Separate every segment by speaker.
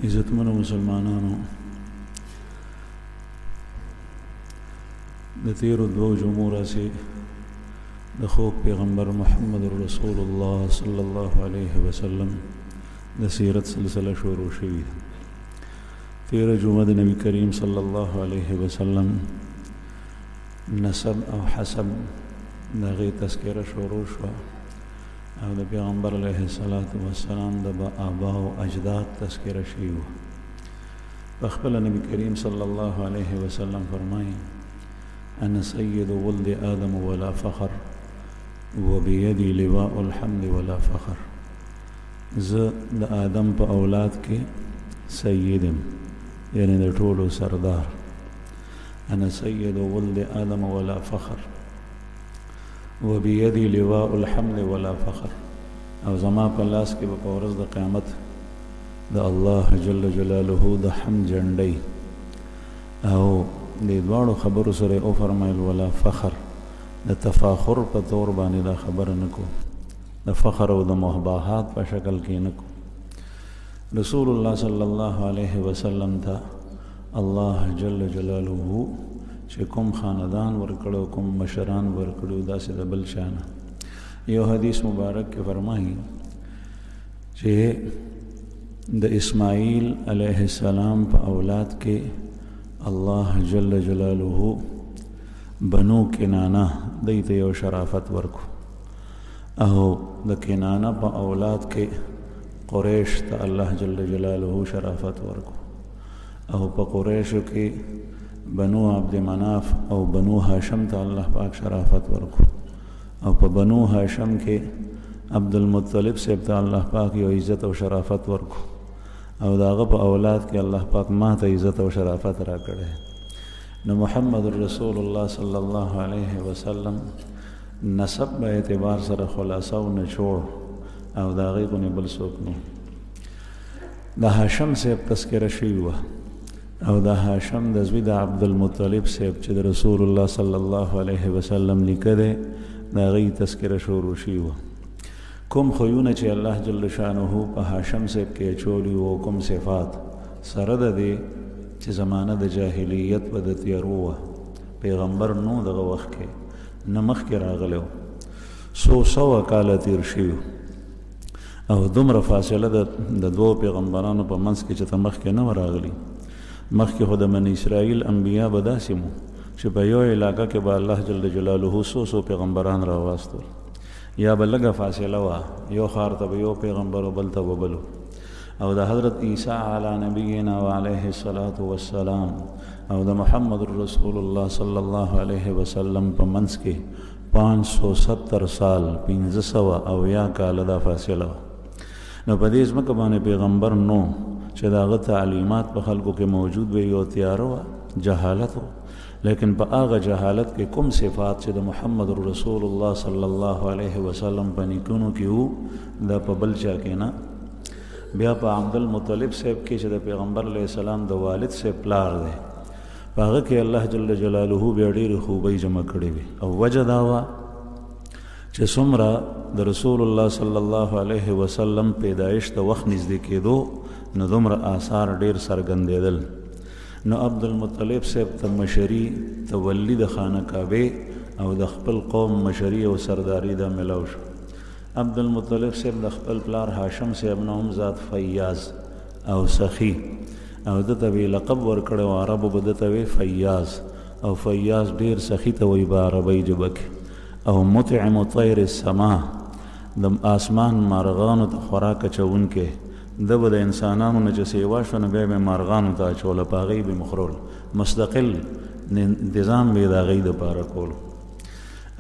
Speaker 1: عزتمنو مسلمانانو د تیرو دوو جمعو راسې د خوږ پیغمبر محمد رسول الله صلی الله علیه وسلم د سیرت سلسله شروع شوې ده. تیره جمعه د نبی کریم صلی الله علیه وسلم نسب او حسب د هغې تذکره شروع شوه او د پیغمبر علیه السلام د آبا او اجداد تذکره شوې وه. پخپله نبی کریم صلی الله علیه وسلم فرمایي أنا سيد ولد آدم ولا فخر وبيدي لواء الحمد ولا فخر. زه د آدم په اولاد کې سیدم، یعنی د ټولو سردار. أنا سيد ولد آدم ولا فخر وبيدي لواء الحمد ولا فخر. او زما په لاس کې به په ورځ د قیامت د الله جل جلاله د حمد جنډۍ او د دواړو خبرو سره او فرمایل ولا فخر، د تفاخر په طور باندې دا خبره نکو، د فخر او د مهباحات په شکل کې نکو. رسول الله صلی الله علیه وسلم ته الله جل جلاله چې کوم خاندان ورکړو، کوم مشران ورکړو، داسې د بل شانه. یو حدیث مبارک کې فرمایي چې د اسماعیل علیه السلام په اولاد کې الله جل جلاله بنو کنانه دیته یو شرافت ورکو، او د کنانه په اولاد کې قریش ته الله جل جلاله شرافت ورکو، او په قریشو کې بنو عبد مناف او بنو هاشم ته الله پاک شرافت ورکو، او په بنو هاشم کې عبد المطلب صاحب ته الله پاک یو عزت او شرافت ورکو، او داغه په اولاد کې الله پاک ما ته عزت او شرافت را کړی. نو محمد رسول الله صلی الله علیه وسلم نسب به اعتبار سره خلاصه او نچوړ او د هغې غونې بل څوک نو. د هاشم صاحب تذکره شوې وه، او د هاشم د زوی د عبدالمطلب صاحب چې د رسول الله صلی الله علیه وسلم نیکه دی، د هغې تذکره شروع شوې وه. کوم خویونه چې الله جل شانه په هاشم صاحب کې اچولي وو، کوم صفات سره د دې چې زمانه د جاهلیت و د تیارو وه، پیغمبر نو دغه وخت کې نه مخکې راغلی و، 100 کاله تیر شوي او دومره فاصله د دوو پیغمبرانو په منځ کې چې ته مخکې نه و راغلي. مخکې خو د بني اسرائیل انبیا به داسې مو چې په یو علاقه کې به الله جل جلاله 100 پیغمبران راواستول، یا به لږه فاصله وه، یو ښار ته به یو پیغمبر او بل ته به بل. او د حضرت عیسی علی نبینا و علیه الصلاة والسلام او د محمد رسول الله صلی الله علیه وسلم په منځ کې 570 سال 1500 کاله دا فاصله وه. نو په دې ځمکه باندې پیغمبر نو چې د هغه تعلیمات په خلکو کې موجود وي، یو تیاره وه، جهالت وه، لیکن په هغه جهالت کې کوم صفات چې د محمد رسول الله صلی الله علیه وسلم په نیکونو کې وو، دا په بل چا کې نه. بیا په عبدالمطلب صاحب کې چې د پیغمبر علیه السلام د والد صاحب پلار دی، په هغه کې الله جل جلاله بیا ډېرې خوبۍ جمع کړې وي. او وجه دا وه چې څومره د رسول الله صلی الله علیه وسلم پیدایش د وخت نږدې کېدو، نو دومره آثار ډېر څرګندېدل. نو عبدالمطلب صاحب ته مشري، تولی د خانه کعبې او د خپل قوم مشري او سرداری دا ملاو شو. عبدالمطلب صاحب د خپل پلار هاشم صاحب نه هم ذات فیاض او سخي، او دته به لقب ورکړی و، عربو به دته وی فیاض، او فیاض ډېر سخي ته وایي په عربۍ ژبه کې. او مطعم طیر السما، د آسمان مارغانو ته خوراک اچوونکی، ده به د انسانانو نه چې سیوا شو نو بیا به مارغانو ته اچوله، په هغې به مخرول، مستقل نظام به یې د هغې دپاره کولو.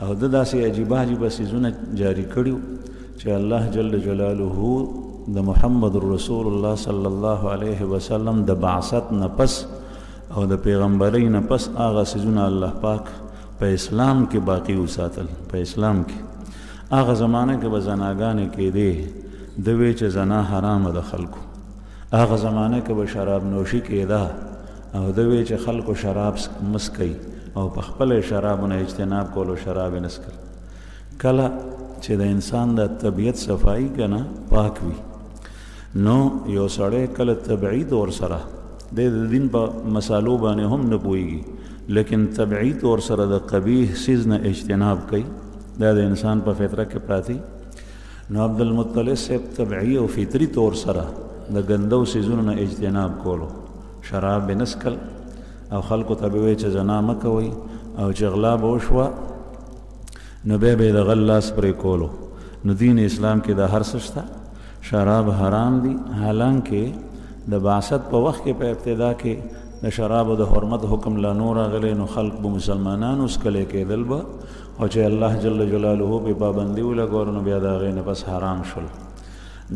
Speaker 1: او ده داسې عجیبه عجیبه څیزونه جاري کړي چې الله جل جلاله د محمد رسول الله صلی الله علیه وسلم د بعثت نه پس او د پیغمبرۍ نه پس هغه څیزونه الله پاک په اسلام کې باقي وساتل. په اسلام کې هغه زمانه کې به زناګانې کېدې، د وی چې زنا حرامه د خلکو، هغه زمانه کې به شراب نوشي کېده، او د وی چې خلکو شراب مسکي او په خپل شرابونه اجتناب کولو، شراب نسکل. کله چې د انسان د طبیعت صفائی کنه پاک وي، نو یو سړی کله تبعید ورسره د دین په مسالو باندې هم نه پوهېږي لیکن تبعید ورسره د قبیح څیز نه اجتناب کوي دا د انسان په فطره کې پراتی نو عبدالمطلب صاحب طبعی او فطری طور سره د ګندو څیزونو نه اجتناب کولو شراب به نسکل او خلکو ته به وایي چې زنا مه کوئ او چې غلا به وشوه نو بیا به یې د غل لاس پرې کولو نو دین اسلام کې دا هر څه شته شراب حرام دي حالانکه د بعثت په وخت کې په ابتدا کې د شرابو د حرمت حکم لا نور راغلی نو خلق به مسلمانانو څکلی کېدل به او چې الله جل جلاله په پابندي ولګول نو بیا د هغې نه پس حرام شول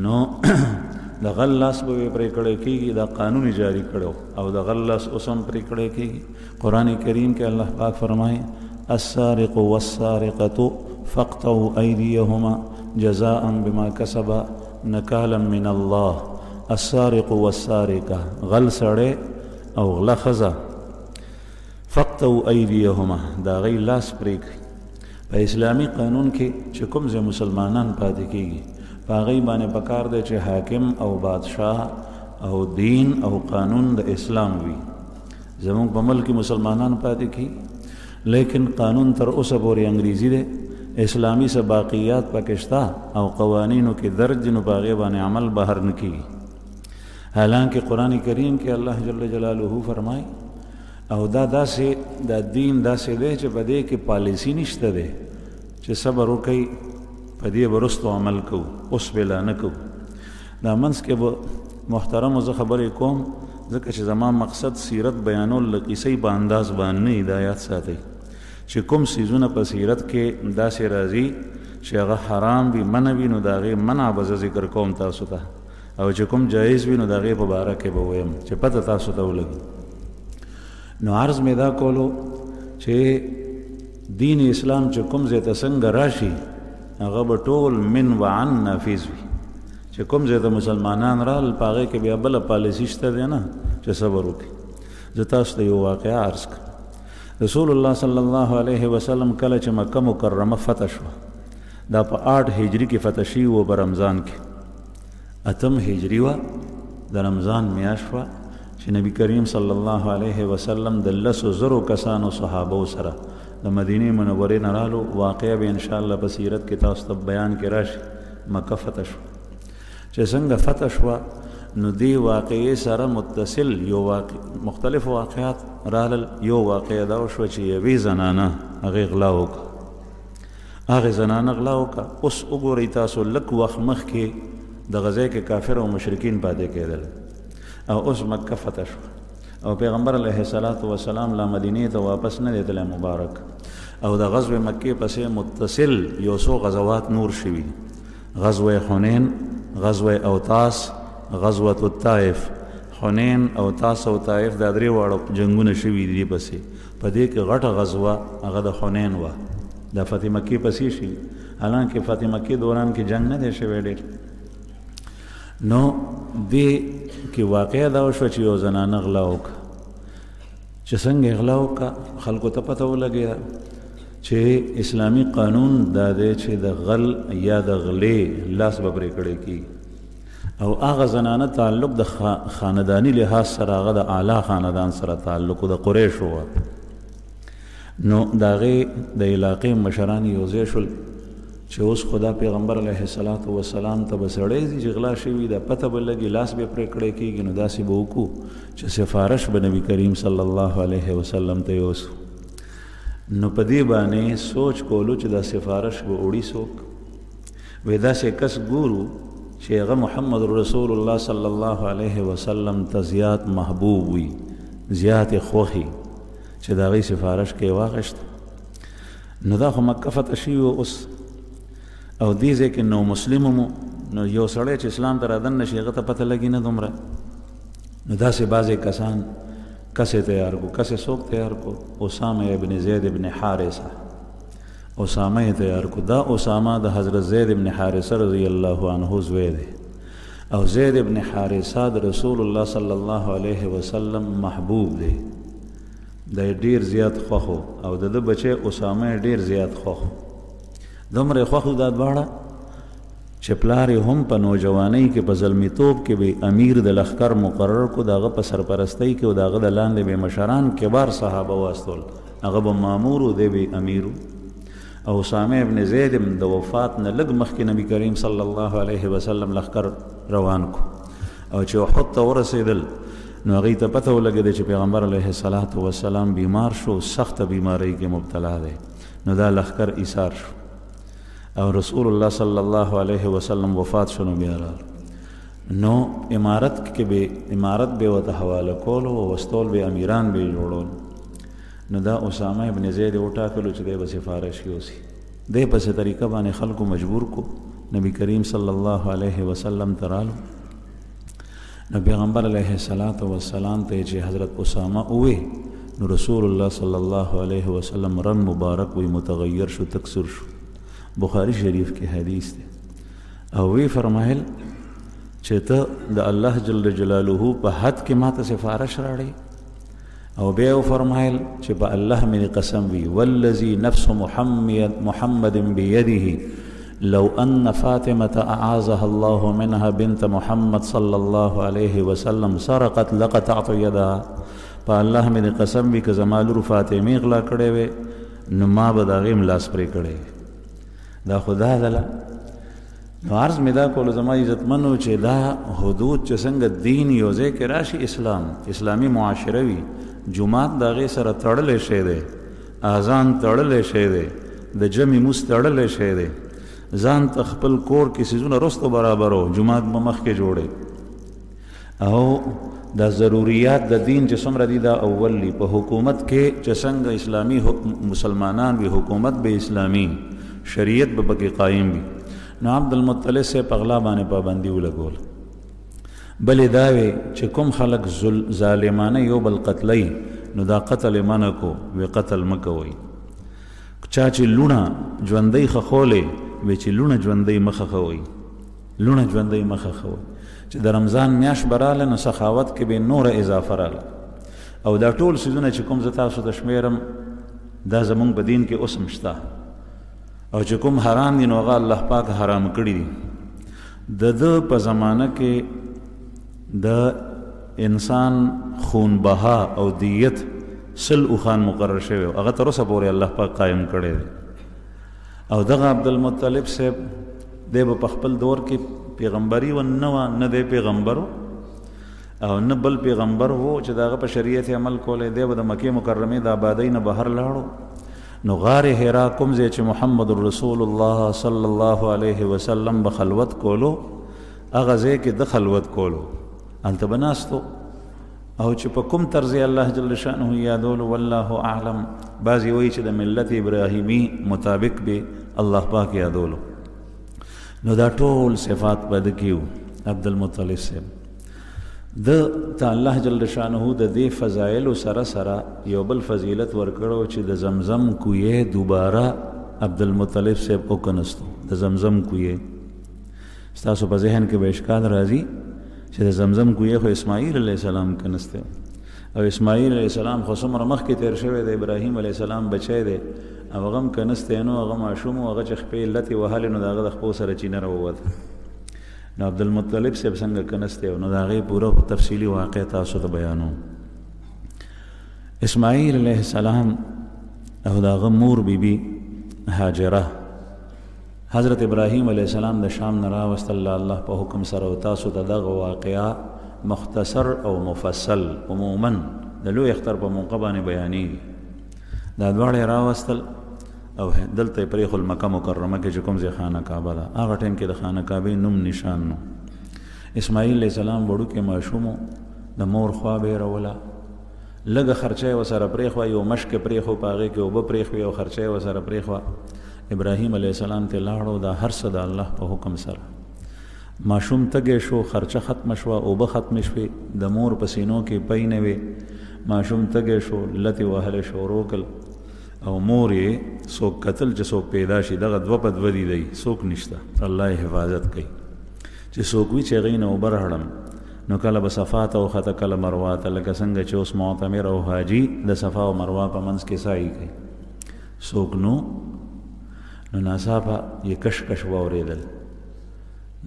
Speaker 1: نو د غل لاس به یې پرې کړی کېږي دا قانون جاری کړی او د غل لاس اوس هم پرې کړی کېږي قرآن کریم کې الله پاک فرمایي السارق والسارقة فاقطعوا أيديهما جزاء بما كسبا نکالا من الله السارق والسارقة غل سړی او غله ښځه فاقطعوا أيديهما دا غي لاس پرې کړي په اسلامي قانون کې چې کوم ځای مسلمانان پاتې کېږي په هغې باندې پکار دی چې حاکم او بادشاه او دین او قانون د اسلام وي زموږ په ملک مسلمانان پاتې کېږي لیکن قانون تر اوسه پورې انګریزي دی اسلامي څه باقیات پکې شته او قوانینو کې درج دي نو په هغې باندې عمل بهر نه کېږي حالانکه قرآن کریم کې الله جل جلاله فرمایي او دا داسې دا دین داسې دی چې په دې کې پالیسي نشته دی چې صبر وکئ په دې به وروستو عمل کوو اوس به لا نه کوو دا منځ کې به محترمو زه خبرې کوم ځکه چې زما مقصد سیرت بیانول له کیسې په انداز باندې هدایت ساتئ چې کوم څیزونه په سیرت کې داسې راځي چې هغه حرام وي منع وي نو د هغې منع به زه ذکر کوم تاسو ته او چې کوم جایز وي نو د هغې په باره کې به ویم چې پته تاسو ته ولګي نو عرض مې دا کولو چې دین اسلام چې کوم ځای ته څنګه راشي هغه به ټول من وعن نافذ وي چې کوم ځای ته مسلمانان رال په هغې کې بیا بله پالیسي شته دی نه چې صبر وکړي زه تاسو ته یو واقعه عرض کړم رسول الله صلی الله علیه وسلم کله چې مکه مکرمه فتح شوه دا په 8 هجري کې فتح شوي وه په رمضان کې 8 هجري وه د رمضان میاشت وه چې نبی کریم صلی الله علیه وسلم د 10,000 کسانو صحابو سره د مدینې منورې نه رالو واقعه به انشاءالله په سیرت کې تاسو ته بیان کې راشي مکه فتح شوه چې څنګه فتح شوه نو دې واقعې سره متصل یو مختلف واقعات رالل یو واقعه دا وشوه چې یوې زنانه هغې غلا وکړه هغې زنانه غلا وکړه اوس وګورئ تاسو لږ وخت مخکې دغه ځای کې کافر او مشرکین پاتې کېدل او اوس مکه فتح شوه او پیغمبر علیه السلام لا مدینې ته واپس نه دی تللی مبارک او د غزوه مکې پسې متصل یو څو غزوات نور شوي غزوه حنین غزوه اوتاس غزوه الطائف حنین اوتاس او طائف دا درې واړه جنګونه شوي دي پسې په دې کې غټه غزوه هغه د حنین وه د فتح مکې پسې شوي حالانکه فتح مکې دوران کې جنګ نه دی شوی ډېر نو دې کې واقعه دا وشوه چې یو زنانه غلا وکړه چې څنګه غلا وکړه خلکو ته پته ولګېده چې اسلامي قانون دا دی چې د غل یا د غلې لاس به پرې کړی کېږي او هغه زنانه تعلق د خانداني لحاظ سره هغه د اعلی خاندان سره تعلق د قریشو وه نو د هغې د علاقې مشران یو ځای شول چې اوس خدا پیغمبر علیه السلام ته به سړی ځي چې غلا شوي ده پته به لګي لاس به پرې کړی کېږي نو داسې به وکړو چې سفارش به نبي کریم صلی الله علیه وسلم ته یوسو نو په دې باندې سوچ کولو چې دا سفارش به وړي څوک وی داسې کس ګورو چې هغه محمد رسول الله صلی الله علیه وسلم ته زیات محبوب وي زیات خوښي چې د هغې سفارش کې یې واخیسته نو دا خو مکه فتح شوي و اوس او دې ځای کې نو مسلم مو نو یو سړی چې اسلام ته رادن شي هغه ته پته لګي نه دومره نو داسې بعضې کسان کسې تیار کو کسې څوک تیار کو اسامه ابن زید ابن حارثه اسامه یې تیار کو دا اسامه د حضرت زید ابن حارثه رضی الله عنه زوی دی او زید ابن حارثه د رسول الله صلی الله علیه وسلم محبوب دی د ډیر زیات خوښو او د بچی اسامه ډیر زیات خوښو دومره خوښو دا دواړه چې پلار یې هم په نوجوانۍ کې په زلمیتوب کې به امیر د لښکر مقرر کو، د هغه په سرپرستۍ کې او د هغه د لاندې به مشران کبار صحابه واستول، هغه به مامور و دی به امیر. او اسامه ابن زید د وفات نه لږ مخکې نبی کریم صلی الله علیه وسلم لښکر روان کو، او چې احد ته ورسېدل نو هغوی ته پته ولګېده چې پیغمبر علیه الصلاة والسلام بیمار شو، سخته بیماری کې مبتلا دی. نو دا لښکر ایثار شو او رسول الله صلی الله علیه وسلم وفات شو. نو بیا نو امارت به ورته حواله کولو او وستول به امیران به جوړول. نو دا اسامه ابن زید وټاکلو چې دی به سفارش یوسي. دی په څه طریقه باندې خلکو مجبور کو، نبی کریم صلی الله علیه وسلم ته رالو. نو پیغمبر علیه الصلاة والسلام ته چې حضرت اسامه ووی، نو رسول الله صلی الله علیه وسلم رنگ مبارک وی متغیر شو، تکسر شو. بخاری شریف کې حدیث دی. او وی فرمایل چې ته د الله جل جلاله په حد کې ماته سفارش راړی. او بیا فرمایل چې په الله مې قسم وی، والذي نفس محمد بيده لو ان فاطمه اعاذها الله منها بنت محمد صلى الله عليه وسلم سرقت لقطعت يدها. په الله مې قسم وی که زما لور فاطمه غلا کړې وې نو ما به د هغې ملاس پرې کړی. دا خدا دله نو عرض مې دا کولو زما عزتمنو چې دا حدود چې څنګه دین یو ځای کې راشي، اسلامي معاشره وي، جماعت د هغې سره تړلی شی دی، اذان تړلی شی دی، د جمع مونځ تړلی شی دی، ځان ته خپل کور کې څیزونه رستو برابرو، جماعت به مخکې جوړی. او دا ضروریات د دین چې څومره دي دا اول دي. په حکومت کې چې څنګه اسلامي مسلمانان وي، حکومت به اسلامي، شریعت به پکې قایم وي. نو عبدالمطلب صاحب په غلا باندې پابندي ولګول. بلې دا وی چې کوم خلک ظالمانه یو بل قتلی نو دا قتل منع کو، وی قتل مه کوئ. چا چې لونه ژوندۍ خښولې وی چې لونه ژوندۍ مه خښوئ، لونه ژوندۍ مه خښوئ. چې د رمضان میاشت به راغله نو سخاوت کې به نوره اضافه راغله. او دا ټول څیزونه چې کوم زه تاسو ته شمیرم دا زمونږ په دین کې اوس هم شته، او چې کوم حرام دي نو هغه الله پاک حرام کړي دي. د ده په زمانه کې د انسان خون بها او دیت 100 اوښان مقرر شوی، هغه تر اوسه پورې الله پاک قایم کړی دی. او دغه عبدالمطلب صاحب دی به په خپل دور کې پیغمبري و نه دی پیغمبر او نه بل پیغمبر و چې د هغه په شریعت عمل کولی. دی به د مکې مکرمې د آبادۍ نه بهر لاړو. نو غار حرا کوم ځای چې محمد رسول الله صلی الله علیه وسلم به خلوت کولو، هغه ځای کې د خلوت کولو هلته به ناستو. او چې په کوم طرز الله جل شأنه یادولو والله اعلم. بعضې وایي چې د ملت ابراهیمی مطابق به الله پاک یادولو. نو دا ټول صفات به د کې و عبدالمطلب صاحب. د ته الله جل شأنه د دې فضایلو سره سره یو بل فضیلت ورکړو چې د زمزم کویې دوباره عبدالمطلب صاحب وکنستو. د زمزم کویې ستاسو په ذهن کې به اشکال راځي چې د زمزم کویې خو اسماعیل علیه السلام کنسته، او اسماعیل علیه السلام خو څومره مخکې تیر شوی د ابراهیم علیه السلام بچی دی، او هغه هم کنستی نو، هغه ماشوم و، هغه چې خپې لتې وهلې نو د هغه د خپو سره چینه راووته. نو عبدالمطلب صاحب څنګه کنستی و، نو د هغې پوره تفصیلي واقع تاسو ته بیانوم. اسماعیل علیه السلام او د هغه مور بیبي هاجره حضرت ابراهیم علیه السلام د شام نه راوستل الله په حکم سره. او تاسو ته دغه واقعه مختصر او مفصل عموما د لوی اختر په موقع باندې بیانېږي. دا دواړه راوستل او دلته یې پرېښول مکه مکرمه کې چې کوم ځای خانه کعبه ده. هغه ټایم کې د خانه کعبې نوم نشان نو. اسماعیل علیه السلام وړوکی ماشوم و، د مور خوا به یې روله، لږه خرچه یې ورسره پرېښوه، یو مشک یې پرېښو، په هغې کې اوبه پرېښوې او خرچه یې ورسره پرېښوه. ابراهیم علیه السلام ته لاړو، دا هر څه د الله په حکم سره. ماشوم تږی شو، خرچه ختمه شوه، اوبه ختمې شوې، د مور په سینو کې پۍ نه وې. ماشوم تږی شو، لتې وهلی شروع کړل، او مور یې څوک کتل چې څوک پیدا شي، دغه دوه په دوه دي دی، څوک نشته، الله یې حفاظت کوي. چې څوک وي چې هغې نه اوبه راړم نو کله به صفا ته وخته، کله مروه ته، لکه څنګه چې اوس معتمر او حاجي د صفا او مروه په منځ کې سایي کوي. څوک نو ناڅاپه یې کش کش واورېدل،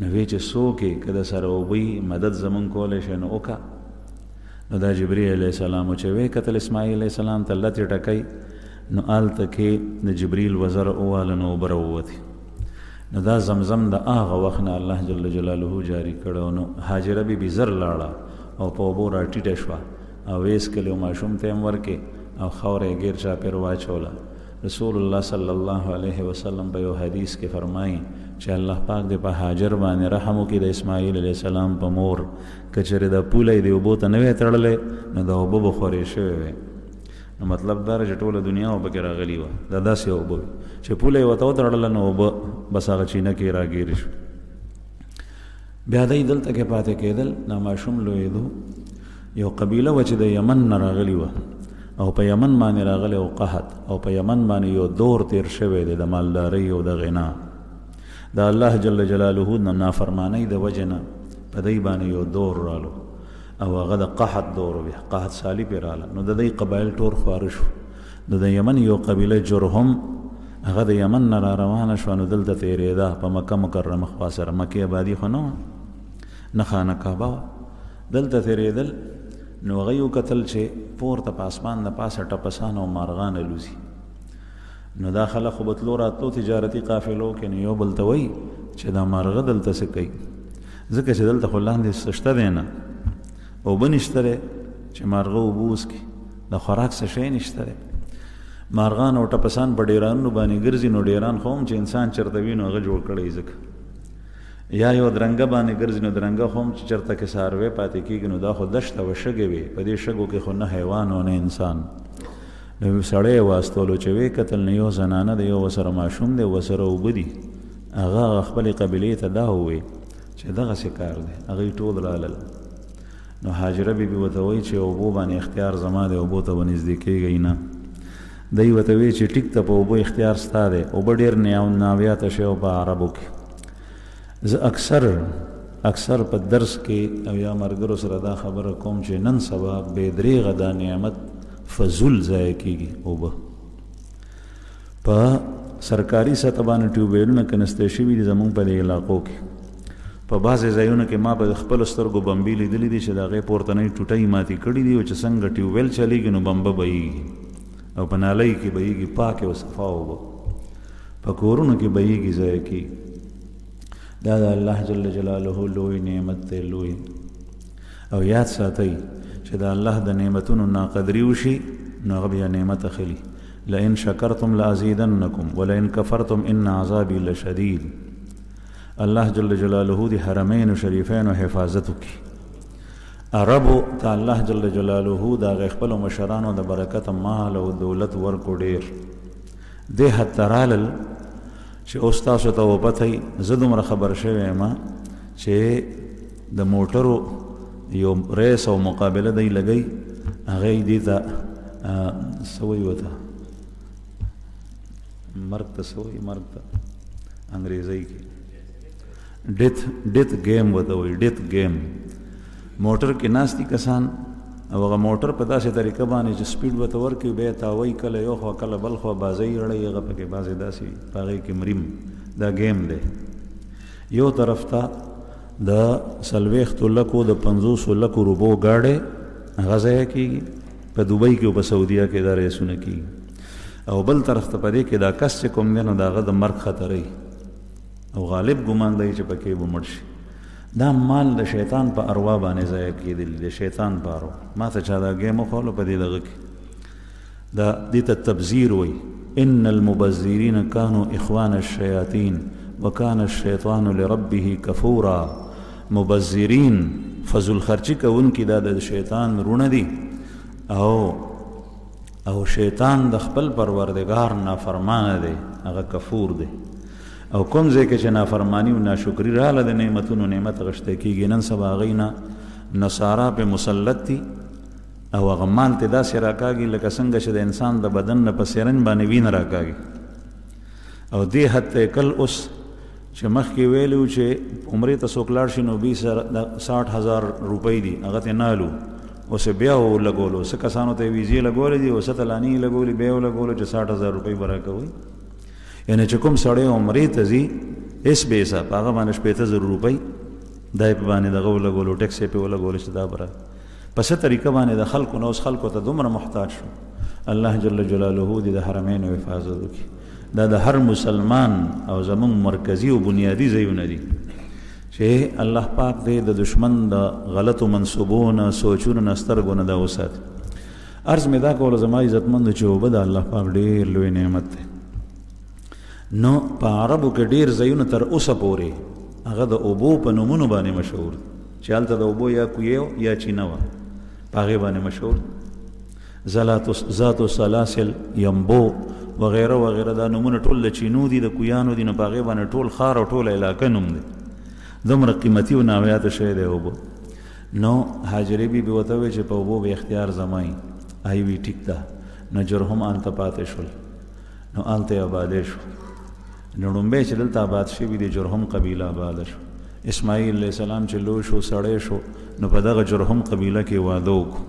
Speaker 1: نو وی چې څوک که د سره اوبوي مدد زمونږ کولی شي نو وکړه. نو دا جبرئیل علیه السلام چې وی کتل اسماعیل علیه السلام ته لتې ټکئ نو هلته کې د جبرئیل وزر وواله نو اوبه راووتې. نو دا زمزم د هغه وخت نه الله جل جلاله جاري کړی. نو هاجره بیبي زر لاړه او په اوبو راټیټه شوه او ویس کلی ماشوم ته هم ورکې او خاوره یې ګیر چاپېر واچوله. رسول الله صلی الله علیه وسلم په یو حدیث کې فرمایي چې الله پاک دې په هاجر باندې رحم وکړي د اسماعیل علیه السلام په مور. که چېرې دا پوله یې د اوبو ته نه وی تړلی نو د اوبه به خورې شوې وې. نو مطلب دا چې ټوله دنیا اوبه کې راغلي وه. دا داسې اوبه وي چې پوله یې ورته وتړله نو اوبه بس هغه چینه کې راګیرې شو. بیا دی دلته کې پاتې کېدل. دا ماشوم لویېدو. یو قبیله وه چې د یمن نه راغلي وه او په یمن باندې راغلی او قحط او په یمن باندې یو دور تیر شوی دی د مالدارۍ او د غنا. د الله جل جلاله نه نافرمانۍ د وجې نه په دی باندې یو دور رالو او هغه د قحط دور و. قحط سالی پې راله. نو د دی قبایل ټول خواره شو. د یمن یو قبیله جرهم هغه د یمن نه را روانه شوه. نو دلته تېرېده په مکه مکرمه خوا سره. مکې آبادي خو نه وه، نه خانه کعبه وه. دلته تېرېدل نو هغه یې وکتل چې پورته په اسمان د پاسه ټپسان او مارغان الوزي. نو دا خلک خو به تلو راتلو تجارتي قافلو کې. نو یو بل ته وایي چې دا مارغه دلته څه کوي؟ ځکه چې دلته خو لاندې څه شته دی نه، اوبه نشته دی چې مارغه اوبه وڅکي، د خوراک څه شی نشته دی. مارغان او ټپسان په ډیرانونو باندې ګرځي. نو ډیران خو هم چې انسان چېرته وي نو هغه جوړ کړی ځکه. یا یو درنګه باندې ګرځي. نو درنګه خو هم چې چېرته کې څاروی پاتې کېږي نو دا خو دشته و شګې وي. په دې شګو کې خو نه حیوان او نه انسان. نو سړی یې واستولو چې ویې کتل نو یو زنانه د یو ورسره ماشوم دی ورسره اوبه دي. هغه خپلې قبیلې ته دا ووایي چې دغسې کار دی. هغوی ټول رالل. نو هاجره بیبي ورته وایي چې اوبو باندې اختیار زما دی، اوبو ته به نږدې کېږئ نه. دی ورته وایي چې ټیک ته په اوبو اختیار ستا دی. اوبه ډېر ناویاته شی په عربو کې. زه اکثر په درس کې او یا ملګرو سره دا خبره کوم چې نن سبا بې درېغه دا نعمت فضول ضایع کېږي. اوبه په سرکاري سطح باندې ټیوبویلونه کنسته شوي دي زمونږ په دې علاقو کې. په بعضې ځایونو کې ما په خپلو سترګو بمبې لیدلي دي چې د هغې پورتنۍ ټوټۍ ماتې کړي دي او چې څنګه ټیوبویل چلېږي نو بمبه بهیږي او په نالۍ کې بهیږي پاکې او صفا اوبه. په کورونو کې بهیږي، ضایع کېږي. دا د الله جل جلاله لوی نعمت دی، لوی. او یاد ساتئ چې د الله د نعمتونو ناقدري وشي نو هغه بیا نعمت اخلي. لئن شکرتم لازیدنکم ولئن کفرتم ان عذابی لشدید. الله جل جلاله دی حرمین شریفین حفاظت وکړي. عربو ته الله جل جلاله د هغې خپلو مشرانو د برکته مال او دولت ورکو ډېر. دې حد ته رالل چې اوس تاسو ته وپتئ. زه دومره خبر شوی یم چې د موټرو یو ریس او مقابله دی لګئ. هغه یې دې ته څه وایي ورته مرګ ته څه وایي مرګ ته انګریزۍ کې ډیت گیم ورته وایي. ډیت گیم. موټر کې ناست دي کسان او هغه موټر په داسې طریقه باندې چې سپیډ ورته ورکوي بیا یې تاوی کله یو خوا کله بل خوا بازۍ اړوي. هغه پکې بعضې داسې په هغې کې مریم. دا گیم دی. یو طرف ته د 40 لکو د 50 لکو روپو ګاډی هغه ضایع کېږي. په دوبۍ کې او په سعودیه کې دا ریسونه کېږي. او بل طرف ته په دې کې دا کس چې کوم دی نو د هغه د مرګ خطرې او غالب ګمان دی چې پکې به مړ شي. دا مال د شیطان په اروا باندې ضایع کېدلی د شیطان په اروا. ما ته چا دا ګیم وښولو په دې دغه کې دا دې ته تبذیر وایي. ان المبذرین کانوا اخوان الشیاطین وکان الشیطان لربه کفورا. مبذرین فضل خرچی کوونکي دا د شیطان رونه دي او شیطان د خپل پروردگار نافرمانه دی، هغه کفور دی. او کوم ځای کې چې نافرمانی او ناشکری رااله د نعمتونو نعمت غشته کېږي. نن سبا هغوی نه نصارا پې مسلط دي او هغه مال ته داسې راکاږي لکه څنګه چې د انسان د بدن نه په سرنج باندې وینه راکاږي. او دې حد ته کل اوس چې مخکې ویلو چې عمرې ته څوک لاړ شي نو 60,000 روپۍ دي هغه ته نالو. اوس بیا ولګولو څه کسانو ته ویزې لګولې دي او څه تلاني یې لګولې بیا ولګولو چې 60,000 روپۍ به راکوئ. یعنې چې کوم سړی عمرې ته ځي اس بیسا هغه باندې 15,000 روپۍ دای په باندې دغه ولګولو ټیکس په ولګولو چې دا بره په څه طریقه باندې د خلکو نو اوس خلکو ته دومره محتاج شو. الله جل جلاله دې د حرمین او حفاظت وکړي. دا د هر مسلمان او زمون مرکزی او بنیادی ځایونه دي چې الله پاک دې د دشمن د غلطو منسوبونو سوچونو نسترګونه دا وسات. عرض مې دا کول زما عزتمند چې وبد الله پاک ډېر لوی نعمت دی. نو په عربو کې ډېر ځایونه تر اوسه پورې هغه د اوبو په نومونو باندې مشهور دي چې هلته د اوبو یا کویو یا چینه وه په هغې باندې مشهور ذات سلاسل یمبو وغیره وغیره دا نومونه ټول د چینو دي د کویانو دي. نو په هغې باندې ټول ښار او ټوله علاقه نوم دی. دومره قیمتي او نامعیاته شی دی اوبه. نو حاجرې بیبي ورته وویل چې په اوبو به اختیار زمایي. هغې وی ټیک ده. نو جرهم هلته پاتې شول. نو هلته یې آبادې شو. نو ړومبی چې دلته آباد شوي دي جرهم قبیله آباده شو. اسماعیل علیه السلام چې لوی شو سړی شو نو په دغه جرهم قبیله کې واده وکړو.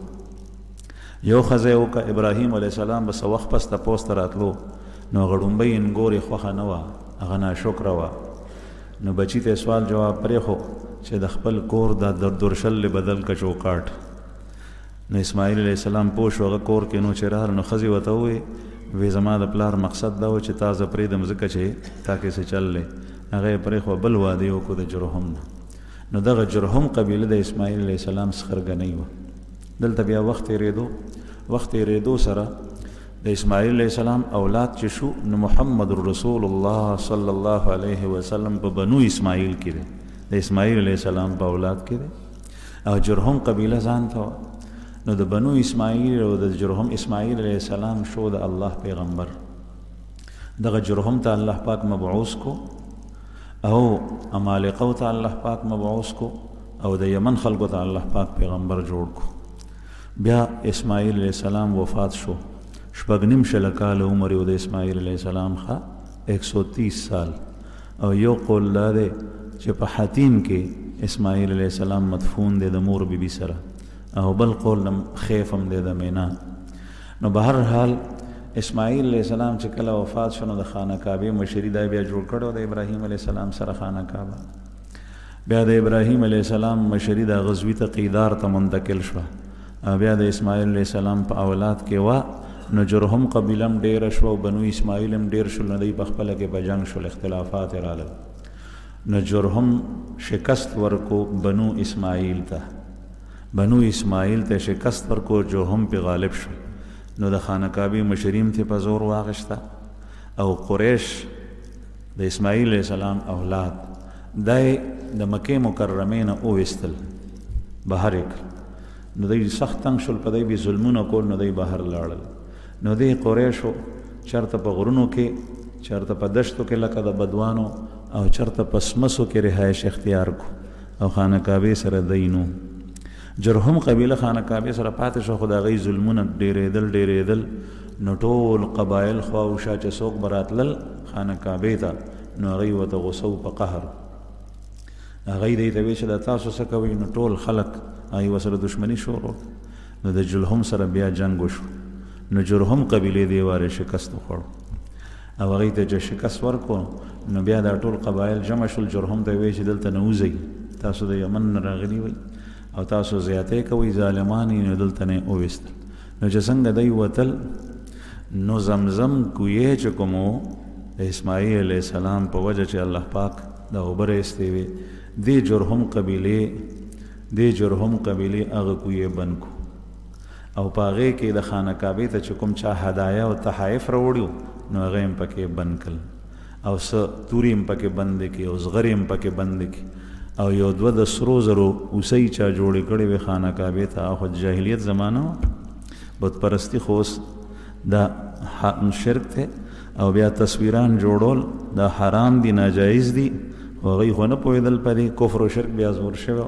Speaker 1: یو ښځه یې وکړه. ابراهیم علیه السلام به څه وخت پس تپوس ته راتلو نو هغه ړومبۍ انګور یې خوښه نه وه، هغه ناشکره وه. نو بچي ته سوال جواب پرېښو چې د خپل کور دا درشل بدل که چوکاټ. نو اسماعیل علیه السلام پوه شو هغه کور کې نو چې راغله نو ښځې ورته وویې وی زما د پلار مقصد دا و چې تا زه پرېږدم ځکه چې تا کې څه چل دی. هغه یې پرېښوه بل واده یې وکړو د جرهم نه. نو دغه جرهم قبیله د اسماعیل علیه السلام څخرګنۍ وه. دلته بیا وخت تېرېدو سره د اسماعیل علیه السلام اولاد چې شو نو محمد رسول الله صلی الله علیه وسلم په بنو اسماعیل کې دی، د اسماعیل علیه السلام په اولاد کې دی. او جرهم قبیله ځان ته وه. نو د بنو اسماعیل او د جرهم اسماعیل علیه السلام شو د الله پیغمبر. دغه جرهم ته الله پاک مبعوث کو او عمالقو ته الله پاک مبعوث کو او د یمن خلکو ته الله پاک پیغمبر جوړ کو. بیا اسماعیل علیه السلام وفات شو. 6.5 کاله عمر یې د اسماعیل علیه السلام ښه 130 سال. او یو قول دا دی چې په حتیم کې اسماعیل علیه السلام مدفون دی د مور بیبي سره، او بل قول خیف هم دی د مینا. نو به هر حال اسماعیل علیه السلام چې کله وفات شو نو د خانه کعبې مشري دا بیا جوړ کړی د ابراهیم علیه السلام سره خانه کعبه. بیا د ابراهیم علیه السلام مشري د غزوي ته قیدار ته منتقل شوه. او بیا د اسماعیل علیه السلام په اولاد کې وه. نو جرهم قبیله هم ډېره شوه او بنو اسماعیل هم ډېر شول. نو دوی په خپله کې په جنګ شول، اختلافات یې رالل. نو جرهم شکست ورکو بنو اسماعیل ته شکست ورکو. جرهم پې غالب شو. نو د خانه کعبې مشریم ته په زور واغشته او قریش د اسماعیل علیه السلام اولاد دای د مکې مکرمې نه وویستل، بهر یې کړل. نو دوی سخت تنګ شول، په دوی به ظلمونه کول. نو دوی بهر لاړل. نو دی قریشو چرته په غرونو کې، چرته په دشتو کې لکه د بدوانو، او چرته په سمسو کې رهایش اختیار کو او خانه کعبې سره دی نو. جرهم قبیله خانه کعبې سره پاتې شو. خو د هغوی ظلمونه ډېرېدل. نو ټول قبایل خوا و شا چې څوک به راتلل خانه کعبې ته نو هغوی ورته غوسه و په قهر. هغوی دی ته ویل چې دا تاسو څه کوئ؟ نو ټول خلک هغوی ورسره دښمني شروع. نو د جرهم سره بیا جنګ وشو. نو جرهم قبیلې دې وارې شکست وخوړو او هغوی ته چې شکست ورکو نو بیا دا ټول قبایل جمع شول. جرهم ته یې ویل چې دلته نه وځئ، تاسو د یمن نه راغلي وئ او تاسو زیاتې کوئ، ظالمان یې. نو دلته نه یې وویستل. نو چې څنګه دی وتل نو زمزم کویې چې کوم و د اسماعیل علیه السلام په وجه چې الله پاک د اوبه ایستې وې دې جرهم قبیلې هغه کویې بند کو. او په هغې کې د خانه کعبې ته چې کوم چا هدایه او تحایف راوړي نو هغه هم پکې بند کړل، او څه تورې هم پکې بندې کړي او زغرې هم پکې بندې کړي. او یو دوه د سرو زرو اوسۍ چا جوړې کړې وې خانه کعبې ته. خو جاهلیت زمانه وه، بت پرستي خو اوس دا شرک دی. او بیا تصویران جوړول دا حرام دي، ناجایز دي. هغوی خو نه پوهېدل په دې کفر و شرک بیا زور شوی.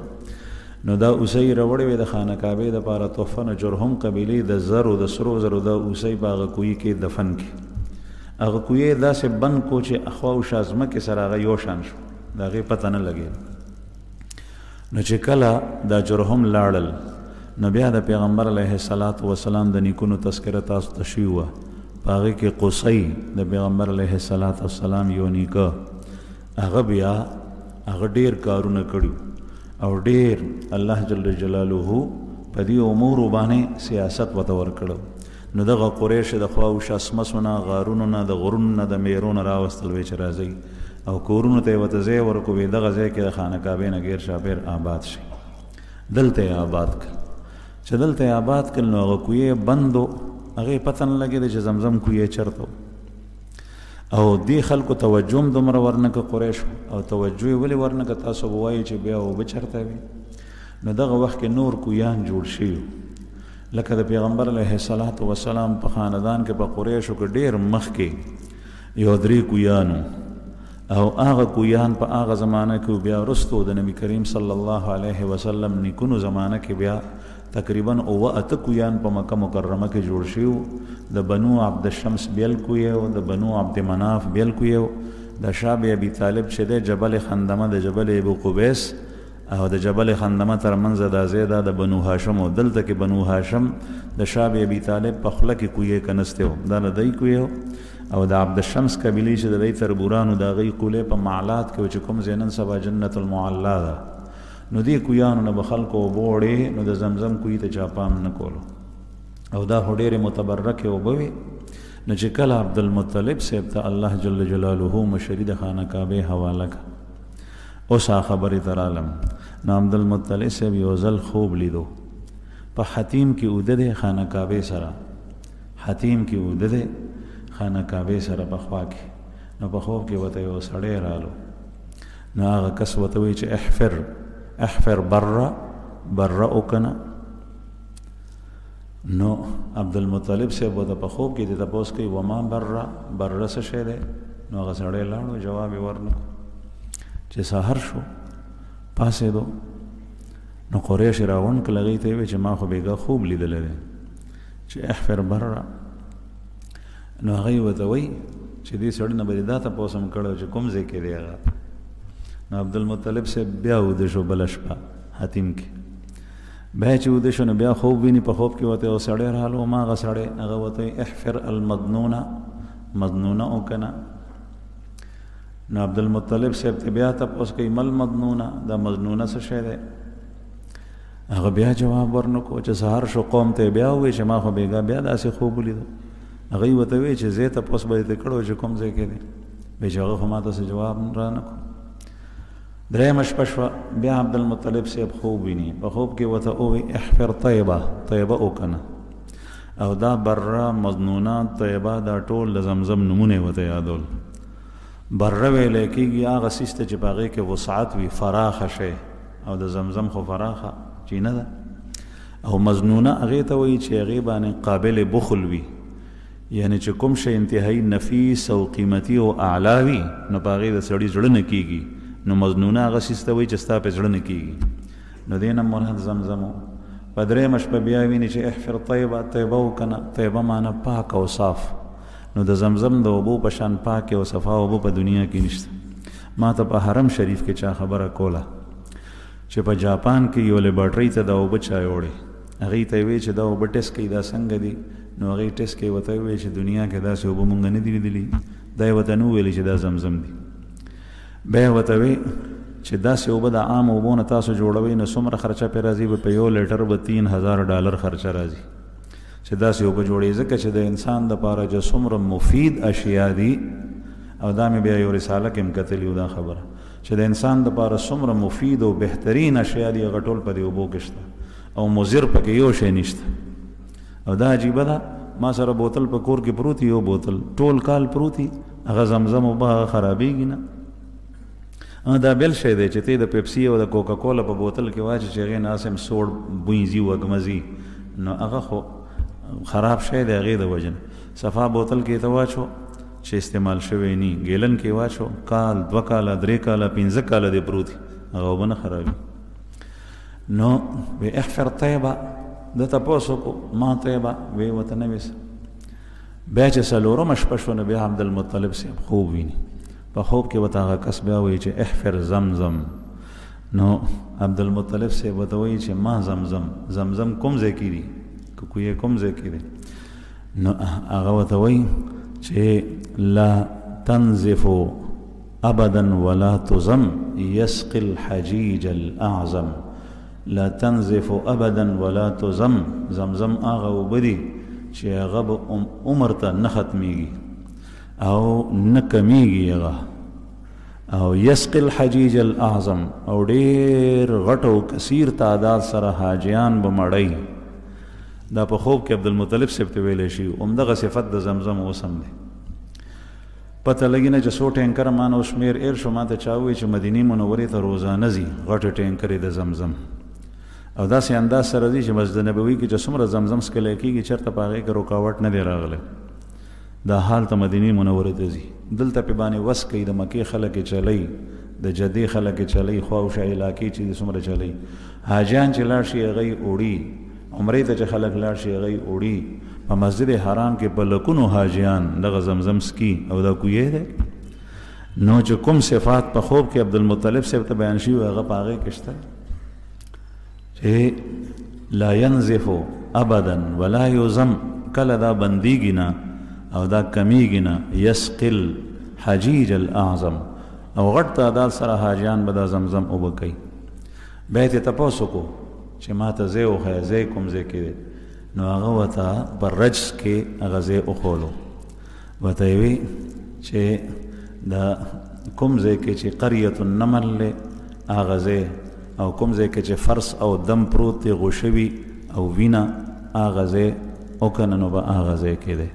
Speaker 1: نو دا اوسۍ راوړې وې د خانه کعبې دپاره تحفه. نو جرهم قبیلې د زرو د سرو زرو دا اوسۍ په هغه کوی کې دفن کړي. هغه کوی یې داسې بند کو چې اخوا و شا ځمکې سره هغه یو شان شو، د هغې پته نه لګېده. نو چې کله دا جرهم لاړل نو بیا د پیغمبر علیه السلام د نیکونو تذکره تاسو ته شوې وه. په هغې کې قصی د پیغمبر علیه السلام یو نیکه هغه بیا هغه ډیر کارونه کړیو او ډیر الله جل جلاله په دې امور باندې سیاست وته ورکړو. نو دغه قریش د خوا او شاسمسونه غارونو نه د غرونو نه د میرونو راوستل وی چې راځي او کورونو ته وته ځای ورکو وی دغه ځای کې د خانه کعبه نه غیر شابیر آباد شي. دلته آباد کړ چې دلته آباد کړ نو هغه کوی بندو هغه پته نه لګېده چې زمزم کوی چرته او دی خلکو توجه هم دومره ورنکه قریش او توجه ولې ورنکه تاسو وایي چې بیا او بچرته وي. نو دغه وخت کې نور کویان جوړ شي لکه د پیغمبر علیه الصلاۃ والسلام په خاندان کې په قریشو کې ډیر مخکې یو درې کویانو او هغه کویان په هغه زمانه کې بیا وروستو د نبی کریم صلی الله علیه وسلم نیکونو زمانه کې بیا تقریبا او اته کویان په مکه مکرمه کې جوړ شیو. د بنو عبد الشمس بیل کوی او د بنو عبد مناف بیل کوی د شاب ابي طالب چې د جبل خندمه د جبل ابو قبیس او د جبل خندمه تر منځ د زیاده د بنو هاشم او دلته کې بنو هاشم د شاب ابي طالب په خله کې کوی کنسته دا د دای کوی او د عبد الشمس قبیله چې د دای تربورانو د غي کوله په معلات کې چې کوم زینن سبا جنت المعلا ده. نو دی کویانو نه بخلکو بوړې نو د زمزم کوی ته چاپام نه کولو او دا هډېره متبرک او بوي. نو چې کله عبد المطلب صاحب ته الله جل جلاله مشرید خانه کعبه حواله ک اوس خبره تر عالم. نو عبد المطلب صاحب یو ځل خوب لیدو په حتیم کې اوده خانه کعبه سره حتیم کې اوده خانه کعبه سره په خوا کې. نو په خوب کې وته یو سړی رالو نو هغه کس وته وی چې احفر بره اوکنه. نو عبد المطلب صاحب وته په خوب کې د تاسو کوي وما بره څه شه ده. نو هغه سړی لاړو جواب ورنکو. چې سحر شو پاسې دو نو قریش راون کلغی ته وی چې ما خو بیګه خوب لیدل لري چې احفر بره. نو هغه وته وی چې دې سړی نه بری دا تاسو هم کړو چې کوم ځای کې دی هغه. نو عبد المطلب سے بیا ود شو بلشپا حتیم کې بیا چې ود شو نو بیا خوب ویني په خوب کې وته او سړی رالو ما غ سړی هغه وته احفر المضنونه او کنا. نو عبد المطلب سے بیا تاسو کوي مل مضنونه دا مضنونه څه شی ده. هغه بیا جواب ورنکو چې سحر شو قوم ته بیا وی چې ما خو بیګا بیا داسې خوب لیدو. هغه وته وی چې زه ته پوس به ته کړو چې کوم ځای کې دی به هغه خو ما ته جواب را نکو. دریم شپه شوه بیا عبد المطلب صاحب خوب ویني په خوب کې وته او احفر طیبه او کنه او دا بره مضنونه طیبه دا ټول د زمزم نمونه وته یادول. بره ویل کېږي هغه سیسته چې باغې کې وسعت وي فراخه شي او د زمزم خو فراخه چې نه ده. او مضنونه هغه ته وایي چې هغه باندې قابل بخل وي یعنی چې کوم شی انتهایی نفیس او قیمتي او اعلی وي نو باغې د سړي زړه نه کېږي. نو مضنونه هغه سیسته وایي چې ستا په زړه نه کېږي. نو دې نه مراد زمزم په درېیمه شپه بیا ویني چې احفر طیبه وکنه. طیبه معنی پاک او صاف. نو د زمزم د اوبو په شان پاک او صفا اوبو په دنیا کې نشته. ما ته په حرم شریف کې چا خبره کوله چې په جاپان کې یو لیبارټري ته د اوبه چا وړي هغې ته وی چې دا اوبه ټیسټ کوي دا څنګه دي. نو هغې ټیسټ کوي ورته وی چې دنیا کې داسې اوبه مونږ نه دي لیدلي. دا یې ورته نه ویلي چې دا زمزم دي. بیا یې ورته وی چې داسې اوبه د عام اوبو نه تاسو جوړوئ نو څومره خرچه پرې راځي به په یو لیټر به $3000 خرچه راځي چې داسې اوبه جوړوي. ځکه چې د انسان دپاره چې څومره مفید اشیا دي او دا مې بیا یو رساله کې هم کتلي و دا خبره چې د انسان دپاره څومره مفید او بهترین اشیا دي هغه ټول په دې اوبو کې شته او مضر پکې یو شی نشته. او دا عجیبه ده ما سره بوتل په کور کې پروت یو بوتل ټول کال پروتي هغه زمزم اوبه خرابېږي نه. دا بل شی دی چې ته د پیپسي او د کوکا کولا په بوتل کې واچي چې هغې نه اسم سوړ بوی ځي وږمځي نو هغه خو خراب شی دی هغې د وجه نه. صفا بوتل کې ته واچو چې استعمال شوی نی ګیلن کې واچو کال 2 کاله 3 کاله 15 کاله دی پروتي هغه اوبه نه خرابي. نو به احفر طیبه د تپوسو کو ما طیبه وی ورته نه ویس. بیا چې څلورمه شپه شوه نو بیا عبدالمطلب صاحب خوب ویني په خوب کې ورته هغه کس بیا وایي چې احفر زمزم. نو عبدالمطلب صاحب ورته وایي چې ما زمزم کوم ځای کې دي کوی کوم ځای کې دي. نو هغه ورته وایي چې لا تنزفو ابدا ولا تزم يسقي الحجيج الاعظم. لا تنزف ابدا ولا تزم، زمزم هغه وبدي چې هغه عمر ته نه ختمیږي او نه کمیږي هغه. او يسقي الحجيج الاعظم، او ډیر غټ او کثیر تعداد سره حاجیان به مړی. دا په خوب کې عبدالمطلب صاحب ته ویلی شي. همدغه صفت د زمزم اوسم دی. پته لګي نه چې څو ټینکر ما نو شمیر ایر شو، ما ته چا ووایي چې مدینې منورې ته روزانه ځي غټې ټینکرې د زمزم، او داسې انداز سره ځي چې مسجد نبوي کې چې څومره زمزم څکلی کېږي چېرته په هغې کې رکاوټ نه دی راغلی. دا حال ته مدینې منورې ته ځي. دلته پې باندې وس کوي، د مکې خلک یې چلی، د جدې خلک یې چلی، خواوشا علاقې چې د څومره چلی. حاجیان چې لاړ شي هغه یې وړي، عمرې ته چې خلک لاړ شي هغه یې وړي. په مسجد حرام کې په لکونو حاجیان دغه زمزم سکي، او دا کوی دی. نو چې کوم صفات په خوب کې عبدالمطلب صاحب ته بیان شوي هغه په هغې کې شته چې لا ينزف ابدا ولا يزم، کله دا بندیږي نه او دا کمیږي نه. يسقي الحجيج الاعظم، او غټ تعداد سره حاجیان به دا زمزم اوبه کوي. بیا یې تپوس وکړو چې ما ته ځای وښیه، ځای کوم ځای کې دی؟ نو هغه ورته په رجز کې هغه ځای وښولو. ورته یې وی چې د کوم ځای کې چې قریة النمل دی هغه ځای، او کوم ځای کې چې فرس او دم پروت دی غوشوي او وینه هغه ځای وکنه، نو به هغه ځای کې دی.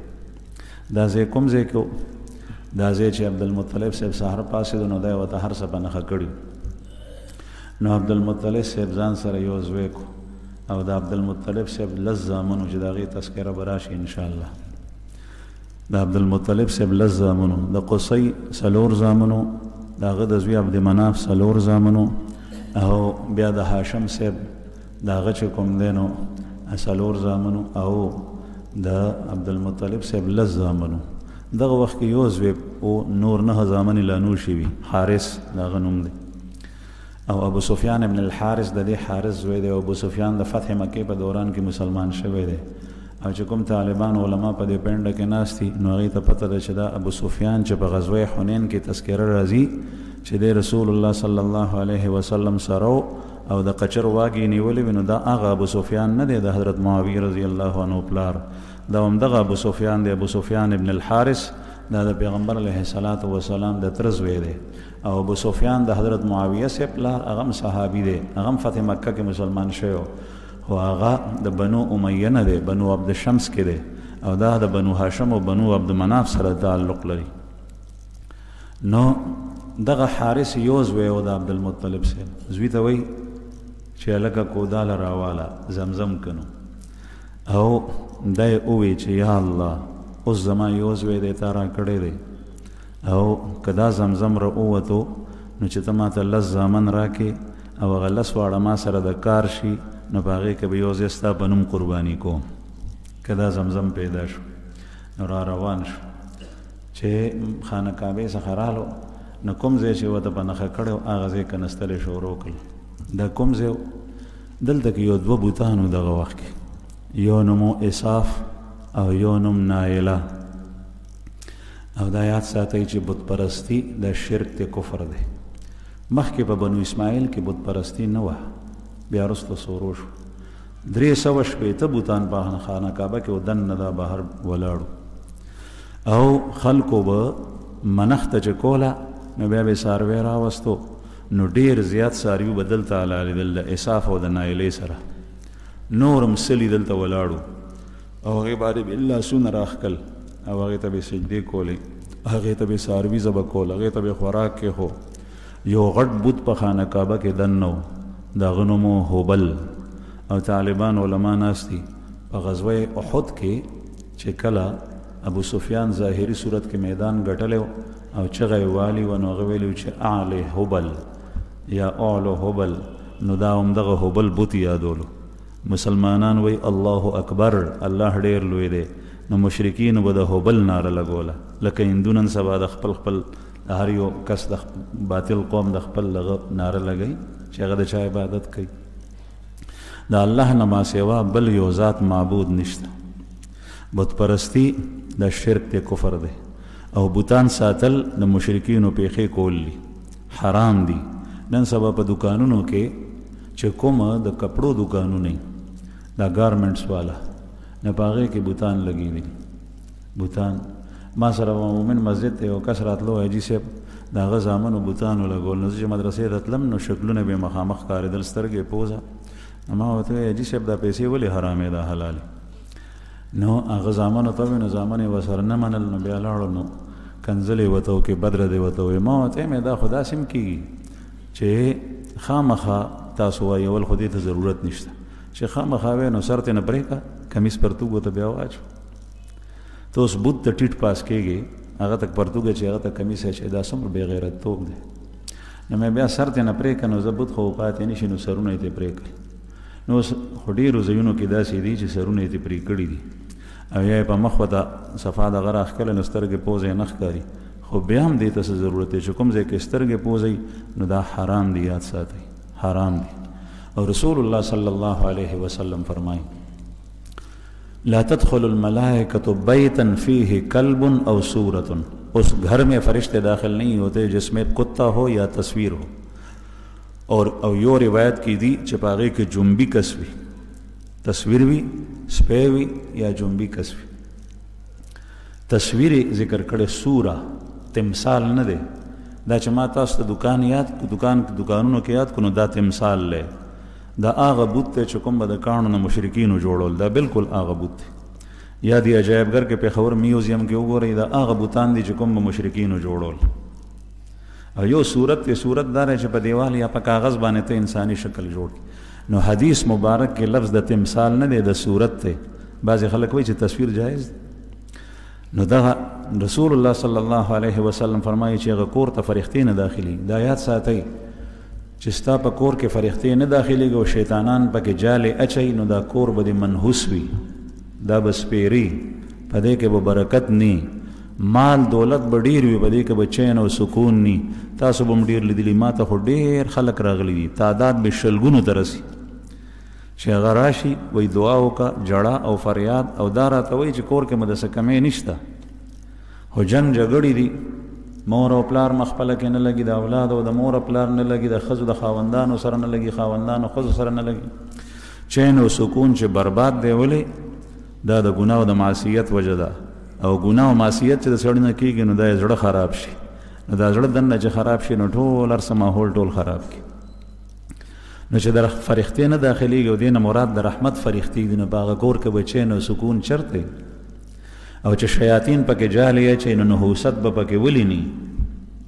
Speaker 1: دا ځای کوم ځای کې؟ دا ځای چې عبدالمطلب صاحب سهار پاسېدو نو دی ورته هر څه په نښه کړي. نو عبدالمطلب صاحب ځان سره یو زوی کو، او د عبدالمطلب صاحب لس زامنو چې د هغې تذکره به راشي انشاءالله. د عبدالمطلب صاحب لس زامنو، د قصی 4 زامنو، د هغه د زوی عبدمناف 4 زامنو، او بیا د هاشم صاحب د هغه چې کوم دی نو 4 زامنو، او د عبدالمطلب صاحب لس زامنو. دغه وخت کې یو زوی او نور 9 زامن لا نور شوي، حارث د هغه نوم دی. او ابو سفیان ابن الحارث د دې حارث زوی دی. او ابو سفیان د فتح مکې په دوران کې مسلمان شوی دی. او چې کوم طالبان علما په دې پنډه کې ناست دي نو هغې ته پته ده چې دا ابو سفیان چې په غزوه حنین کې تذکره راځي چې د رسول الله صلی الله علیه وسلم سره او د قچر واګې نیولې وي، نو دا هغه ابو سفیان نه دی د حضرت معاویه رضی الله عنه پلار. دا همدغه ابو سفیان دی، ابو سفیان ابن الحارث. دا د پیغمبر علیه الصلاة والسلام د تره زوی دی. او ابو سفیان د حضرت معاویه صاحب پلار، هغه هم صحابي دی، هغه هم فتح مکه کې مسلمان شوی، خو هغه د بنو امیه نه دی، بنو عبد شمس کې دی، او دا د بنو هاشم او بنو عبد مناف سره تعلق لري. نو دغه حارث یو زوی او د عبدالمطلب صاحب زوی ته وایي چې هلکه کوداله راواله زمزم کنو. او دا یې ووایي چې یا الله اوس زما یو زوی دی تا را کړی دی، او که دا زمزم را ووتو نو چې ته ما ته 10 زامن راکې او هغه 10 واړه ما سره د کار شي، نو په هغې کې به یو ځای ستا په نوم قرباني کوم. که دا زمزم پیدا شو نو را روان شو چې خانه کعبې څخه رالو، نو کوم ځای چې ورته په نښه کړی و هغه ځای کنستلې شروع کړل. دا کوم ځای و؟ دلته کې یو 2 بوتان دغه وخت کې، یو نوم اصاف او یو نوم نایله. او دا یاد ساتئ چې بت پرستی د شرک د کفر دی. مخکې په بنو اسماعیل کې بت پرستی نه وه، بیا وروسته شروع شو. 360 بوتان په خانه کعبه کې و دننه دا بهر ولاړو، او خلکو به منښته چې کوله نو بیا به یې څاروی راوستو، نو ډېر زیات څاروي به دلته حلالېدل د اصاف او د نایلې سره. نور هم سلي دلته ولاړو، او هغې باندې به لاسونه راښکل، او هغې ته به سجدې کولې، هغې ته به څاروي ذبح کول، هغې ته به خوراک کېښو. یو غټ بت په خانه کعبه کې دننه و، د هغه نوم و هبل. او طالبان علما ناست دي په غزوه احد کې چې کله ابو سفیان ظاهري صورت کې میدان ګټلی او چغه یې والي و، نو هغه ویلي چې اعلی هبل یا اعلو هبل، نو دا همدغه هبل بت یادولو. مسلمانان وی الله اکبر، الله ډېر لوی دی. نو مشرکین به د هبل ناره لګوله، لکه هندو نن سبا د خپل هر یو کس د باطل قوم د خپل دغه ناره لګوي چې هغه د چا عبادت کوي. د الله نه ما سوا بل یو ذات معبود نشته. بت پرستی د شرک د کفر دی، او بوتان ساتل د مشرکینو پیخې کول دي، حرام دي. نن سبا په دکانونو کې چې کومه د کپړو دکانونه دا ګارمنټس والا نه پاغې کې بوتان لګي دي. بوتان ما سره مومن مسجد ته یو کس راتلو، حاجي صاحب د هغه زامنو بوتانو لګول. نو چې مدرسې ته تلم نو شکلونه به مخامخ ښکارېدل، سترګې پوزه. ما ورته وویل حاجي صاحب دا پیسې ولې حرامې دا حلالې؟ نو هغه زامنو ته وویل، نو زامن یې ورسره نه منل. نو بیا لاړو نو کنځلې ورته وکړې، بدره دې ورته وویل. ما ورته ویل دا خو داسې هم کېږي چې خامخا تاسو وایي اول خو دې ته ضرورت نشته، چې خامخا وایي نو سر ته نه پرېږده، کمیس پرتوګ ورته بیا واچو. ته اوس بوت ته ټیټ پاس کېږي، هغه ته پرتوګه چې هغه ته کمیس چې دا څومره بې غیرت توب دی. نو مې بیا سر ته نه پرېږه، نو زه بوت خو پاتې نه شي، نو سرونه یې ترې پرې کړي. نو اوس خو ډېرو ځایونو کې داسې دي چې سرونه یې ترې پرې کړي دي، او یا یې په مخ ورته صفا دغه راښکله، نو سترګې پوزه یې نه ښکاري. خو بیا هم دې ته څه ضرورت دی چې کوم ځای کې سترګې پوزئ، نو دا حرام دی، یاد ساتئ حرام دی. اور رسول الله صلی الله علیہ وسلم فرمائیں لا تدخل الملائکۃ بیتا فیہ کلب او صورت، اس گھر میں فرشتے داخل نہیں ہوتے جس میں کتا ہو یا تصویر ہو. اور یو روایت کی دی چپاغے کے جنبی کسوی، تصویر بھی سپیوی یا جنبی کسوی. تصویر ذکر کړه سورہ تمثال نه دی، دا چې ما تاسو ته دکانونو کې یاد کو نو دا تمثال لے، دا هغه بت ته چې کوم به د کاڼو نه مشرکینو جوړول، دا بالکل هغه بت دی. یا دی عجایبګر کې پېښور میوزیم کې وګورئ، دا هغه بوتان دي چې کوم به مشرکینو جوړول. او یو صورت دی، صورت دا دی چې په دیوال یا په کاغذ باندې ته انساني شکل جوړ. نو حدیث مبارک کې لفظ د تمثال نه دی، د صورت دی. بعضې خلک وایي چې تصویر جایز دی. نو دغه رسول الله صلی الله علیه وسلم فرمایي چې هغه کور ته فرښتې نه داخلي. دا یاد ساتئ چې ستا په کور کې فرښتې نه داخلېږي او شیطانان پکې جالې اچوي، نو دا کور به دې منحوس وي، دا به سپېري، په دې کې به برکت نی، مال دولت به ډېر وي، په دې کې به چین او سکون نی. تاسو به هم ډېر لیدلي، ما ته خو ډېر خلک راغلي دي، تعداد به شلګونو ته رسي، چې هغه راشي وایي دعا وکړه، جړه او فریاد، او دا راته وایي چې کور کې مې د څه کمی نشته، خو جنګ جګړې دي، مور او پلار مخپله کې نه لګي، د اولاد او د مور او پلار نه لګي، د ښځو د خاوندانو سره نه لګي، خاوندانو ښځو سره نه لګي. چین او سکون چې برباد دی، ولې؟ دا د ګناه او د معصیت وجه ده. او ګناه او معصیت چې د سړي نه کېږي، نو دا یې زړه خراب شي. نو دا زړه دننه چې خراب شي، نو ټول هر څه ماحول ټول خراب کړي. نو چې د فرښتې نه داخلېږي، او دې نه مراد د رحمت فرښتې دي، نو په هغه کور کې به چین او سکون چرته. او چې شیاطین پکې جالې اچوي، نو نحوست به پکې ولې نی،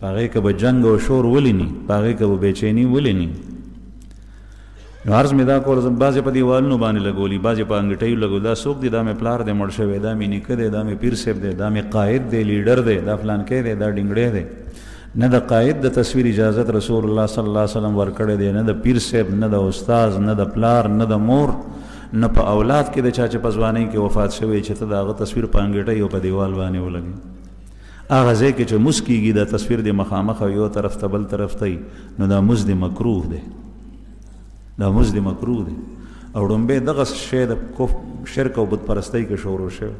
Speaker 1: په هغې کې به جنګ او شور ولې نی، په هغې کې به بېچیني ولې نی. نو عرض مې دا کول، بعضې په دیوالونو باندې لګولي، بعضې په انګټیو لګولي. دا څوک دی؟ دا مې پلار دی مړ شوی، دا مې نیکه دی، دا مې پیر صاحب دی، دا مې قائد دی، لیډر دی، دا فلانکی دی، دا ډنګړی دی. نه د قائد د تصویر اجازت رسول الله صلی الله علیه وسلم ورکړی دی، نه د پیر صاحب، نه د استاذ، نه د پلار، نه د مور، نه په اولاد کې د چا چې په ځوانۍ کې وفات شوی چې ته د هغه تصویر په انګټۍ او په دیوال باندې ولګي. هغه ځای کې چې مس کېږي، دا تصویر د مخامخ او یو طرف ته بل طرف ته، نو دا مس د مکروه دی، دا مس د مکروه دی. او ډومبې دغه شی د شرک او بت پرستۍ کې شروع شوی.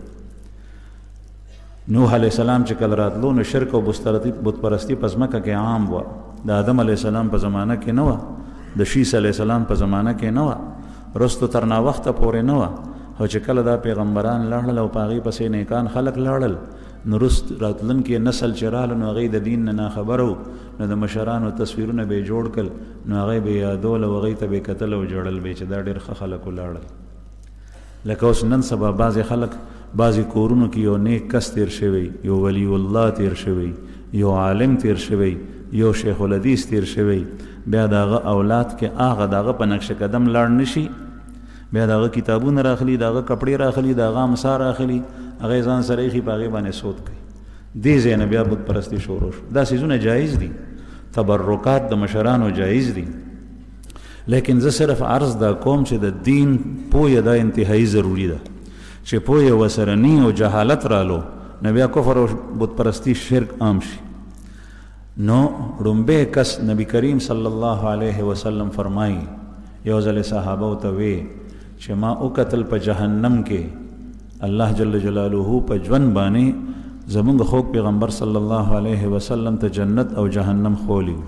Speaker 1: نوح علیہ السلام چې کله راتلو، نو شرک او بت پرستی په ځمکه کې عام وه. د آدم علیہ السلام په زمانه کې نه وه، د شیس علیہ السلام په زمانه کې نه وه، رستو تر ناوخته پورې نه وه. او چې کله دا پیغمبران لاړل او په هغې پسې نیکان خلک لاړل، نو راتلونکي نسل چې راغله، نو هغوی د دین نه ناخبره وو، نو د مشرانو تصویرونه به یې جوړ کړل، نو هغوی به یې یادول او هغوی ته به یې کتل او جړل به چې دا ډېر ښه خلک ولاړل. لکه اوس نن سبا بعضې خلک بعضې کورونو کې یو نیک کس تیر شوی، یو ولی الله تیر شوی، یو عالم تیر شوی، یو شیخ الحدیث تیر شوی، بیا د هغه اولاد کې هغه د هغه په نقش قدم لاړ نشي، بیا د هغه کتابونه راخلي، د هغه کپړې راخلي، د هغه امسا راخلي، هغه ځان سره ایښي، په هغې باندې سود کوي. دې ځای نه بیا بت پرستي شروع شو. دا څیزونه جایز دي، تبرکات د مشرانو جایز دي، لیکن زه صرف عرض دا کوم چې د دین پویه دا انتهایی ضروري ده. چې پویه ورسره نی او جهالت رالو، نو بیا کفر او بت پرستی شرک عام شي. نو ډومبی کس نبی کریم صلی الله علیه وسلم فرمایي، یو ځل صحابه ته وی چې ما وکتل په جهنم کې الله جل جلاله په ژوند باندې زمونږ خوږ پیغمبر صلی الله علیه وسلم ته جنت او جهنم خولی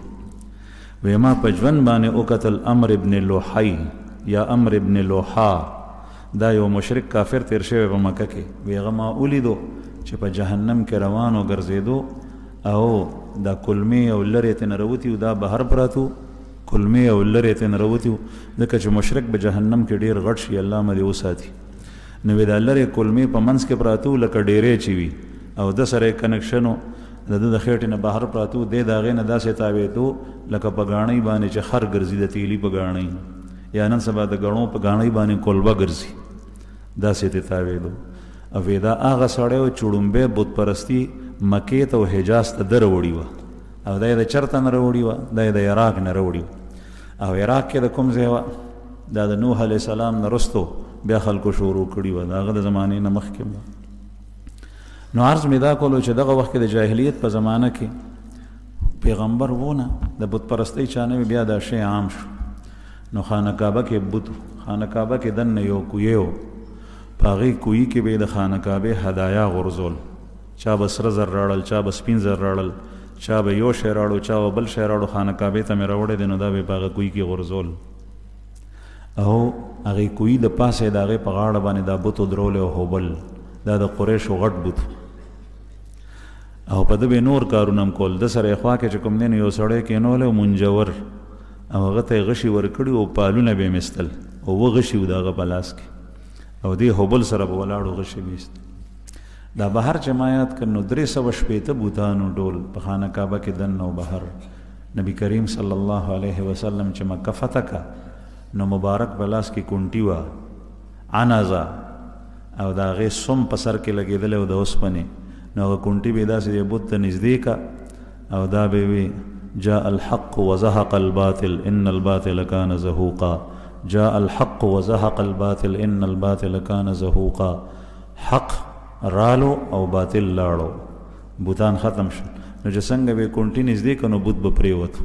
Speaker 1: وی ما په ژوند باندې وکتل امر ابن لوحی یا امر ابن لوحا دا یو مشرک کافر تیر شوی په مکه کې وی هغه ما ولیدو چې په جهنم کې روانو ګرځېدو او دا کلمې او لرې ترې نه راوتي دا بهر پراتو کلمې او لرې ترې نه راوتي ځکه چې مشرک به جهنم کې ډېر غټ شي الله مې دې وساتي نو وی دا لرې کلمې په منځ کې پراتو لکه ډېرې چې وي او د سره کنکشن د د خېټې نه بهر پراتو د هغې نه داسې تاوېدو لکه په ګاڼۍ باندې چې خر ګرځي د تیلي په ګاڼۍ یا نن سبا د ګڼو په ګاڼۍ باندې کولبه ګرځي داسې ترې تاوېدو او وی دا هغه سړی و چې وړومبی بت پرستي مکې ته او حجاز ته ده راوړې وه او دا یې د چرته نه راوړې وه دا یې د عراق نه راوړې وه او عراق کې د کوم ځای وه دا د نوح علیه السلام نه رستو بیا خلکو شروع کړي وه د هغه د زمانې نه مخکې وه نو عرض مې دا کولو چې دغه وخت کې د جاهلیت په زمانه کې پیغمبر وونه د بت پرستۍ چا نه بیا دا شی عام شو نو خانه کعبه کې بت خانه کعبه کې دننه یو کوی و په هغې کوی کې به یې د خانه کعبې هدایا غورځول چا به سره زر راړل چا به سپین زر راړل چا به یو شی راړو چا به بل شی راړو خانه کعبې ته مې راوړی دی نو دا به یې په هغه کوی کې غورځول او هغې کوی د پاسه یې د هغې په غاړه باندې دا بت ودرولی او هوبل دا د قریشو غټ بت او په ده به نور کارونه هم کول د سره یې خوا کې چې کوم دی نو یو سړی کېنولی او منجور او هغه ته یې غشي ورکړي او پالونه به یې میستل او و غشي و د هغه په لاس کې او دې هوبل سره به ولاړو غشي به ایست دا بهر جماعت کړ نو 360 بوتانو ډول په خانه کعبه کې دننه او بهر نبی کریم صلی الله علیه وسلم چې مکه فتح کړه نو مبارک په لاس کې کونټي وه عنزه او د هغې سم په سر کې لګېدلی او د اوسپنې نو هغه کونټي به یې داسې د بت ته نږدې کړه او دا به وي جاء الحق وزهق الباطل ان الباطل كان زهوقا جاء الحق وزهق الباطل ان الباطل كان زهوقا حق رالو او باطل لاړو بوتان ختم شو نو چې څنګه به کونټي نږدې کړه نو بت به پرېوتو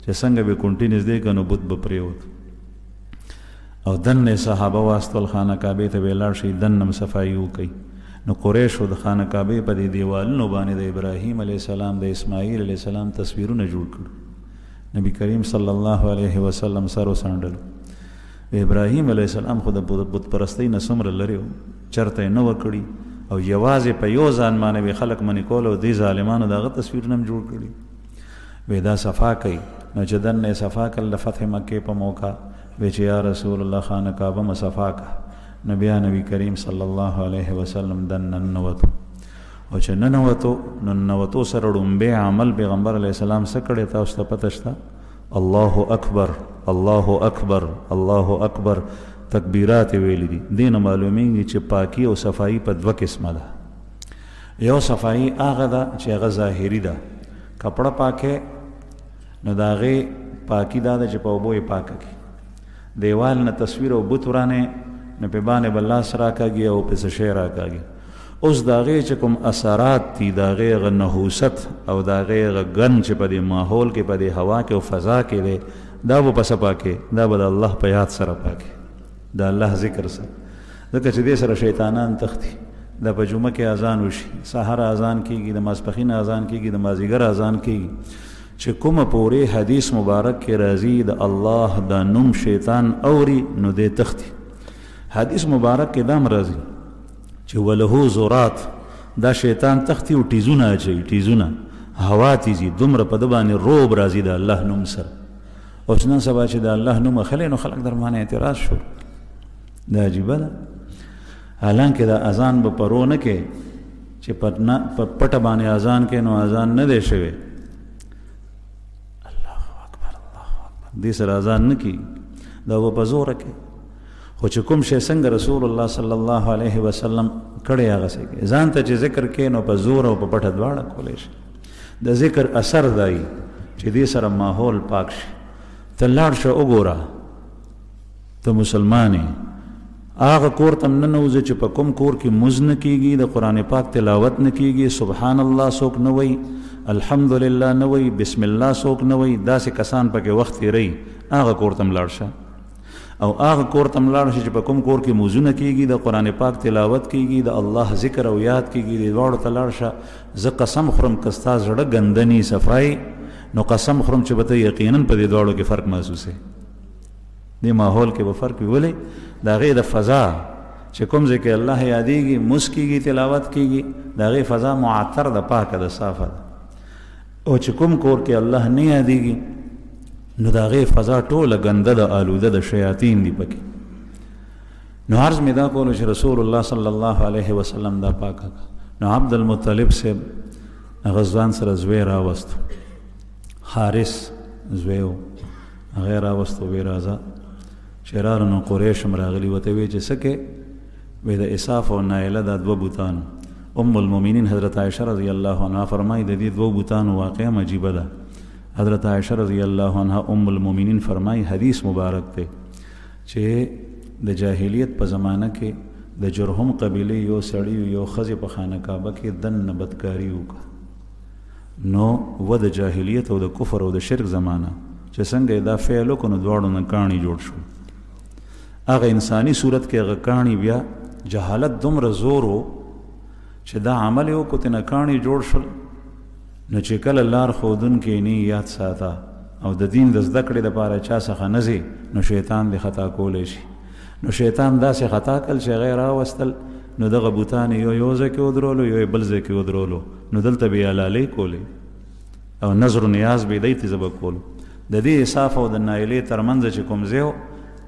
Speaker 1: چې څنګه به کونټي نږدې کړه نو بت به پرېوتو او دننه صحابه واستول خانه کعبې ته به لاړ شي دننه صفایي وکړي نو قریشو د خانه کعبې په دې دیوالونو باندې د ابراهیم علیه السلام د اسماعیل علیه السلام تصویرونه جوړ کړو نبی کریم صلی الله علیه وسلم سر وڅنډلو ابراهیم علیه السلام خو د بت پرستۍ نه څومره لرې و چرته یې نه وه کړي او یوازې په یو ځان باندې به خلک منې کول او دې ظالمانو د هغه تصویرونه هم جوړ کړي وی دا صفا کوي نو چې دننه یې صفا کړل د فتح مکې په موقع وی چې یا رسول الله خانه کعبه مه صفا کړه نو بیا نبی کریم صلی الله علیه وسلم دننه ننوتو او چې ننوتو نو ننوتو سره ړومبی عمل پیغمبر علیه السلام څه کړی تاسو ته پته شته الله اکبر الله اکبر الله اکبر تکبیرات ویلی دي دې نه معلومیږي چې پاکي او صفایي په دوه قسمه ده یو صفایي هغه ده چې هغه ظاهري ده کپړه پاکه نو د هغې پاکي دا ده چې په اوبو یې پاکه کړي دیوال نه تصویر او بت ورانې نو په باندې به لاس راکاږي او په څه شی راکاږي اوس د هغې چې کوم اثرات دي د هغې هغه نحوست او د هغې هغه ګن چې په دې ماحول کې په دې هوا کې او فضا کې دی دا به په څه پاکې دا به د الله په یاد سره پاکې د الله ذکر سره ځکه چې دې سره شیطانان تختی دا په جمعه کې اذان وشي سحر اذان کېږي د ماسپښین اذان کېږي د مازدیګر اذان کېږي چې کومه پورې حدیث مبارک کې راځي د الله دا نوم شیطان اوري نو دې تختی حدیث مبارک کې دام راځي چې وله زورات دا شیطان تختی او ټیزونه اچوي ټیزونه هوا تیزي دومره په ده باندې روب راځي د الله نوم سره اوس نن سبا چې د الله نوم اخلي نو خلک در باندې اعتراض شو دا عجیبه ده حالانکه دا اذان به پرو نه کې چې په پټه باندې اذان کې نو اذان نه دی شوی الله اکبر الله اکبر دې سره اذان نه کېږي دا به په زوره کې خو چې کوم شی څنګه رسول الله صلی الله علیه وسلم کړی هغسې کې ځان ته چې ذکر کې نو په زور او په پټه دواړه کولی شي د ذکر اثر دی چې دې سره ماحول پاک شي ته لاړ شه وګوره ته مسلمان یې هغه کور ته هم ننوځه چې په کوم کور کې مونځ نه کېږي د قرآن پاک تلاوت نه کېږي سبحان الله څوک نه وایي الحمدلله نه وایي بسم الله څوک نه وایي داسې کسان پکې وخت تېروي هغه کور ته هم لاړ شه او هغه کور ته ملاړ شي چې په کوم کور کې موزونه کیږي د قرآن پاک تلاوت کیږي د الله ذکر او یاد کیږي د دواړو ته لاړ شه زه قسم خورم که ستا زړه ګندني صفایي نو قسم خورم چې به ته یقینا په دې دواړو کې فرق محسوسوي دې ماحول کې به فرق وي ولې د هغې د فضا چې کوم ځای کې الله یادېږي موس کیږي تلاوت کیږي د هغې فضا معطر ده پاکه ده صافه ده او چې کوم کور کې الله نه یادېږي نو د هغې فضا ټوله ګنده ده آلوده د شیاطین دي پکې نو عرض مې دا کولو چې رسول الله صلی الله علیه وسلم دا پاکه نو عبدالمطلب صاحب هغه ځوان سره زوی راوستو حارث زوی و هغه راوستو وی راځه چې راغلو نو قریش هم راغلي ورته ویې چې څه کې وی د اساف او نایله دا دوه بوتانو ام المؤمنین حضرت عایشه رضی الله عنها فرمایي د دې دوه بوتانو واقعه عجیبه ده حضرت عایشه رضی الله عنها ام المؤمنین فرمایي حدیث مبارک دی چې د جاهلیت په زمانه کې د جرهم قبیله یو سړی یو ښځې په خانه کعبه کې دننه بدکاري وکړه نو و د جاهلیت او د کفر او د شرک زمانه چې څنګه دا فعل وکړو نو دواړو نه کاڼي جوړ شول هغه انساني صورت کې هغه کاڼي بیا جهالت دومره زور و چې دا عمل یې وکړو ترې نه کاڼي جوړ شول نو چې کله لار ښودونکی نه یاد ساته او د دین د زده کړې دپاره چا څخه نه ځي نو شیطان دې خطا کولی شي نو شیطان داسې خطا کړل چې هغه یې راوستل نو دغه بوتان یو ځای کې ودرولو یو بل ځای کې ودرولو نو دلته به یې حلالۍ کولې او نظر و نیاز به یې دی ته زه به کولو د دې اصاف او د نایلې ترمنځ چې کوم ځای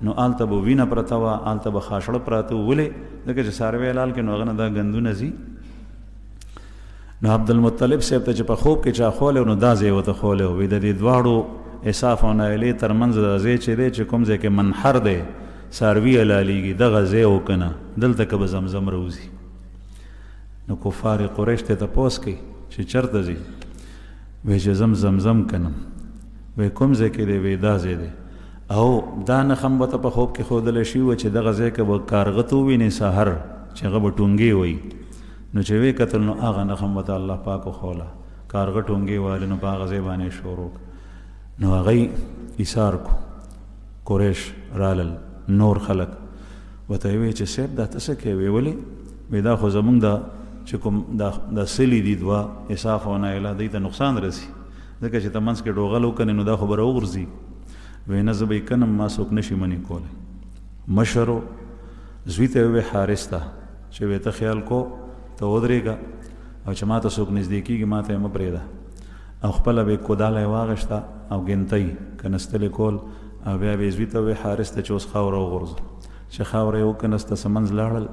Speaker 1: نو هلته به وینه پرته وه هلته به خاښړه پراته ولې ځکه چې څاروی حلال کړي نو هغه نه دا ګندونه ځي نو عبدالمطلب صاحب ته چې په خوب کې چا خولی نو دا ځای ورته خولی وی د دې دواړو اصاف او نایلې ترمنځ دا ځای چې دی چې کوم ځای کې منحر دی څاروي حلالېږي دغه ځای و که نه دلته که به زمزم روځي نو کفار قریش ته تپوس کوي چې چېرته ځي وی چې زمزم کنم وی کوم ځای کې دی وی دا ځای دی او دا نښم به ته په خوب کې ښودلی شوي وه چې دغه ځای که به کارغه ته ووینې سحر چې هغه به ټونګې وایي نو چې وی کتل نو هغه نښم به ته الله پاک وښوله کارغه ټونګې والي نو په هغه ځای باندې شروع نو هغوی ایثار کو قریش رالل نور خلق ورته وی چې صاحب دا ته څه کوې وی ولې وی دا خو زمونږ دا چې کوم دا سلي دي دوه اصاف او نایله دوی ته نقصان رسي ځکه چې ته منځ کې ډوغل وکنې نو دا خو به راوغورځي وی نه زه به یې کنم ما څوک نشي منې کولی مشر و زوی ته وی حارث ته چې وی ته خیال کو ته ودرېږه او چې ما ته څوک نږدې کېږي ما ته یې مه پرېږده او خپله به یې کوداله یې واغېشته او ګنتی کنستلې کول او بیا به یې زوی ته وی حارث ته چې اوس خاوره وغورځه چې خاوره یې وکنسته څه منځ لاړل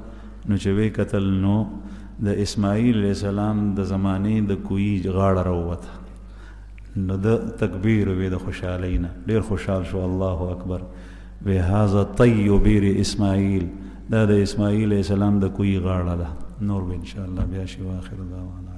Speaker 1: نو چې وی کتل نو د اسماعیل علیه السلام د زمانې د کوی غاړه راووته نو د تکبیر وی د خوشحالۍ نه ډېر خوشحال شو الله اکبر وی هذا طی بیر اسماعیل دا د اسماعیل علیه السلام د کوی غاړه ده نور به انشاءالله بیا شي واخر دعوانا